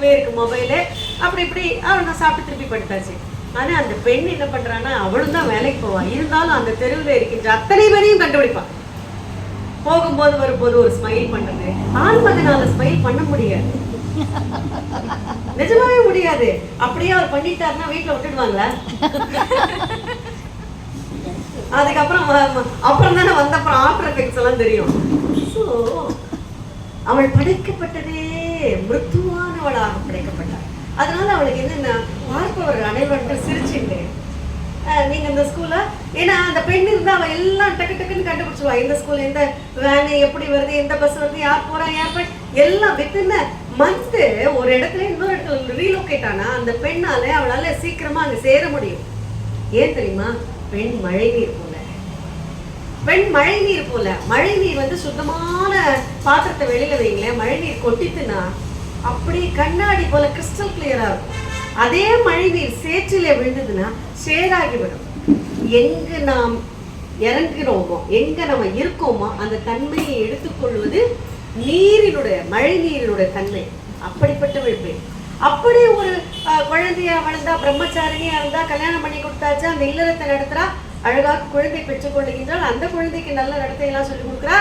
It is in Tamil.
உள்ளே இருக்கு மொபைலு, அப்படி இப்படி அவன் நான் சாப்பிட்டு திருப்பி படுத்தாச்சு. ஆனா அந்த பெண் என்ன பண்றான்னா, அவளும் தான் வேலைக்கு போவா, இருந்தாலும் அந்த தெருவில் இருக்கின்ற அத்தனை பேரையும் கண்டுபிடிப்பான். போகும்போது வரும்போது ஒரு ஸ்மைல் பண்றது. ஆண் மகனால ஸ்மைல் பண்ண முடியாது, நிஜமாவே முடியாது. அப்படியே அவர் பண்ணிட்டாருன்னா வீட்டுல விட்டுடுவாங்களா? அதுக்கப்புறம் அப்புறம் தானே வந்தப்புறம் ஆஃப்டர் எஃபெக்ட்ஸ் எல்லாம் தெரியும். ஸோ அவள் படைக்கப்பட்டதே மிருத்துவானவளாக படைக்கப்பட்டாள். அதனால அவளுக்கு என்னன்னா, பார்ப்பவர்கள் அனைவரும் சிரிச்சுட்டு நீங்க இந்த ஸ்கூல்ல, ஏன்னா அந்த பெண் இருந்தா அவ எல்லாம் டக்கு டக்குன்னு கண்டுபிடிச்சுவா. எந்த ஸ்கூல், எந்த வேனு எப்படி வருது, எந்த பஸ் வருது, யார் போறா, யார் போய் எல்லாம் வித்தின் மந்த் ஒரு இடத்துல இன்னொரு இடத்துல ரீலோகேட் ஆனா அந்த பெண்ணால அவளால சீக்கிரமா அங்க சேர முடியும். ஏன் தெரியுமா? பெண் மழை நீர் போல. பெண் மழை நீர் போல. மழை நீர் வந்து சுத்தமான பாத்திரத்தை வெளியில வைங்களேன், மழை நீர் கொட்டித்துனா அப்படி கண்ணாடி போல கிறிஸ்டல் கிளியரா இருக்கும். அதே மழை நீர் சேற்றிலே விழுந்ததுன்னா சேராகிவிடும். எங்க நாம் இறங்குறோமோ, எங்க நம்ம இருக்கோமோ அந்த தன்மையை எடுத்துக்கொள்வது நீரினுடைய, மழை நீரினுடைய தன்மை. அப்படிப்பட்ட விழுப்பு. அப்படி ஒரு குழந்தையா வளர்ந்தா, பிரம்மச்சாரிணியா இருந்தா, கல்யாணம் பண்ணி கொடுத்தாச்சு, அந்த இல்லறத்தை நடத்துறா, அழகாக குழந்தை பெற்றுக் கொள்ளுகின்றால், அந்த குழந்தைக்கு நல்ல நடத்தையெல்லாம் சொல்லிக் கொடுக்குறா.